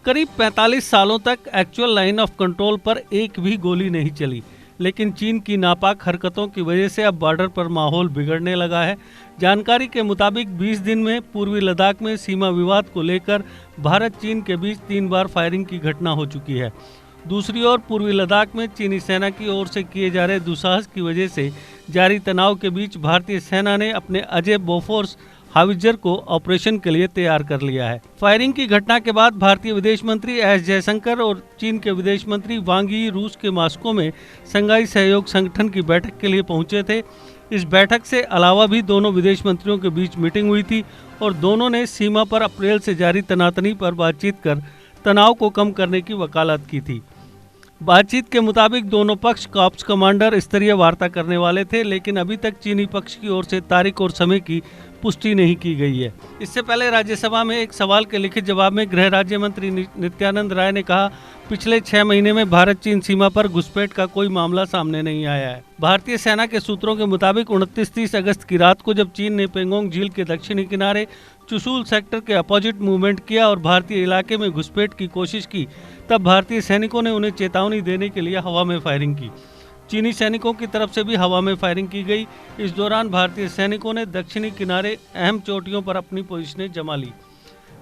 करीब 45 सालों तक एक्चुअल लाइन ऑफ कंट्रोल पर एक भी गोली नहीं चली, लेकिन चीन की नापाक हरकतों की वजह से अब बॉर्डर पर माहौल बिगड़ने लगा है। जानकारी के मुताबिक 20 दिन में पूर्वी लद्दाख में सीमा विवाद को लेकर भारत चीन के बीच 3 बार फायरिंग की घटना हो चुकी है। दूसरी ओर पूर्वी लद्दाख में चीनी सेना की ओर से किए जा रहे दुस्साहस की वजह से जारी तनाव के बीच भारतीय सेना ने अपने अजय बोफोर्स हावित्जर को ऑपरेशन के लिए तैयार कर लिया है। फायरिंग की घटना के बाद भारतीय विदेश मंत्री एस जयशंकर और चीन के विदेश मंत्री वांग यी रूस के मॉस्को में शंघाई सहयोग संगठन की बैठक के लिए पहुंचे थे। इस बैठक से अलावा भी दोनों विदेश मंत्रियों के बीच मीटिंग हुई थी और दोनों ने सीमा पर अप्रैल से जारी तनातनी पर बातचीत कर तनाव को कम करने की वकालत की थी। बातचीत के मुताबिक दोनों पक्ष कॉर्प्स कमांडर स्तरीय वार्ता करने वाले थे, लेकिन अभी तक चीनी पक्ष की ओर से तारीख और समय की पुष्टि नहीं की गई है। इससे पहले राज्यसभा में एक सवाल के लिखित जवाब में गृह राज्य मंत्री नित्यानंद राय ने कहा, पिछले 6 महीने में भारत चीन सीमा पर घुसपैठ का कोई मामला सामने नहीं आया है। भारतीय सेना के सूत्रों के मुताबिक 29-30 अगस्त की रात को जब चीन ने पेंगोंग झील के दक्षिणी किनारे चुशुल सेक्टर के अपोजिट मूवमेंट किया और भारतीय इलाके में घुसपैठ की कोशिश की, तब भारतीय सैनिकों ने उन्हें चेतावनी देने के लिए हवा में फायरिंग की। चीनी सैनिकों की तरफ से भी हवा में फायरिंग की गई। इस दौरान भारतीय सैनिकों ने दक्षिणी किनारे अहम चोटियों पर अपनी पोजीशनें जमा ली,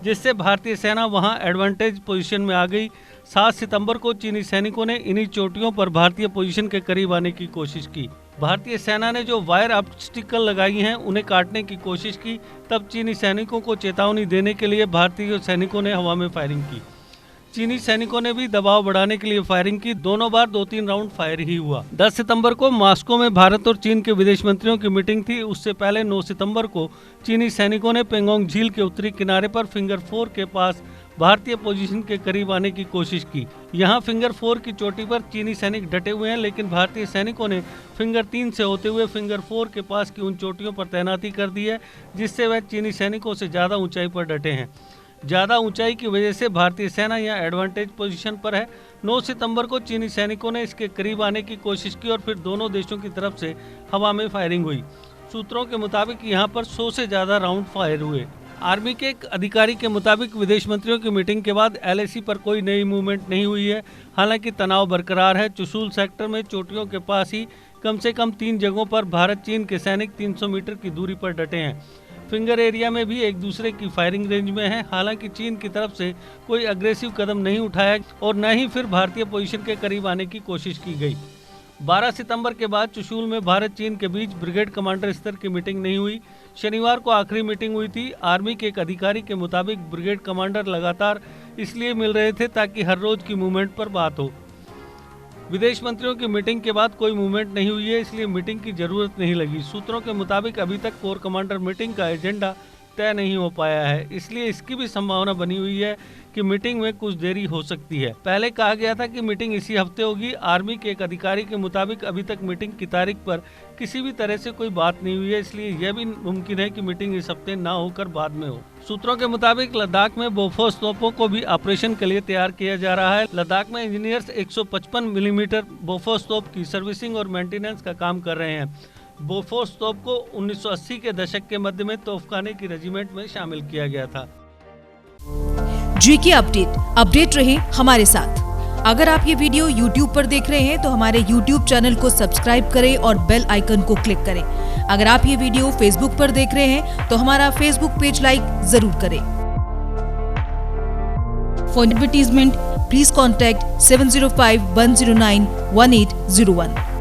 जिससे भारतीय सेना वहां एडवांटेज पोजीशन में आ गई। 7 सितंबर को चीनी सैनिकों ने इन्हीं चोटियों पर भारतीय पोजीशन के करीब आने की कोशिश की। भारतीय सेना ने जो वायर ऑब्स्टिकल लगाई हैं उन्हें काटने की कोशिश की। तब चीनी सैनिकों को चेतावनी देने के लिए भारतीय सैनिकों ने हवा में फायरिंग की। चीनी सैनिकों ने भी दबाव बढ़ाने के लिए फायरिंग की। दोनों बार 2-3 राउंड फायर ही हुआ। 10 सितंबर को मॉस्को में भारत और चीन के विदेश मंत्रियों की मीटिंग थी। उससे पहले 9 सितंबर को चीनी सैनिकों ने पेंगोंग झील के उत्तरी किनारे पर फिंगर 4 के पास भारतीय पोजीशन के करीब आने की कोशिश की। यहां फिंगर 4 की चोटी पर चीनी सैनिक डटे हुए हैं, लेकिन भारतीय सैनिकों ने फिंगर 3 से होते हुए फिंगर 4 के पास की उन चोटियों पर तैनाती कर दी है, जिससे वह चीनी सैनिकों से ज़्यादा ऊंचाई पर डटे हैं। ज़्यादा ऊंचाई की वजह से भारतीय सेना यहाँ एडवांटेज पोजीशन पर है। 9 सितंबर को चीनी सैनिकों ने इसके करीब आने की कोशिश की और फिर दोनों देशों की तरफ से हवा में फायरिंग हुई। सूत्रों के मुताबिक यहाँ पर 100 से ज़्यादा राउंड फायर हुए। आर्मी के एक अधिकारी के मुताबिक विदेश मंत्रियों की मीटिंग के बाद LAC पर कोई नई मूवमेंट नहीं हुई है। हालांकि तनाव बरकरार है। चुशुल सेक्टर में चोटियों के पास ही कम से कम 3 जगहों पर भारत चीन के सैनिक 300 मीटर की दूरी पर डटे हैं। फिंगर एरिया में भी एक दूसरे की फायरिंग रेंज में है। हालांकि चीन की तरफ से कोई अग्रेसिव कदम नहीं उठाया और न ही फिर भारतीय पोजीशन के करीब आने की कोशिश की गई। 12 सितंबर के बाद चुशुल में भारत चीन के बीच ब्रिगेड कमांडर स्तर की मीटिंग नहीं हुई। शनिवार को आखिरी मीटिंग हुई थी। आर्मी के एक अधिकारी के मुताबिक ब्रिगेड कमांडर लगातार इसलिए मिल रहे थे ताकि हर रोज की मूवमेंट पर बात हो। विदेश मंत्रियों की मीटिंग के बाद कोई मूवमेंट नहीं हुई है, इसलिए मीटिंग की जरूरत नहीं लगी। सूत्रों के मुताबिक अभी तक कोर कमांडर मीटिंग का एजेंडा तय नहीं हो पाया है, इसलिए इसकी भी संभावना बनी हुई है कि मीटिंग में कुछ देरी हो सकती है। पहले कहा गया था कि मीटिंग इसी हफ्ते होगी। आर्मी के एक अधिकारी के मुताबिक अभी तक मीटिंग की तारीख पर किसी भी तरह से कोई बात नहीं हुई है, इसलिए यह भी मुमकिन है कि मीटिंग इस हफ्ते ना होकर बाद में हो। सूत्रों के मुताबिक लद्दाख में बोफोर्स तोपों को भी ऑपरेशन के लिए तैयार किया जा रहा है। लद्दाख में इंजीनियर्स 155 मिलीमीटर बोफोर्स तोप की सर्विसिंग और मेंटेनेंस का काम कर रहे हैं। बोफोर्स तोप को 1980 के दशक के मध्य में तोपखाने की रेजिमेंट में शामिल किया गया था। GK अपडेट रहे हमारे साथ। अगर आप ये वीडियो YouTube पर देख रहे हैं तो हमारे YouTube चैनल को सब्सक्राइब करें और बेल आइकन को क्लिक करें। अगर आप ये वीडियो Facebook पर देख रहे हैं तो हमारा Facebook पेज लाइक जरूर करें। For advertisement please contact 705-109-1801।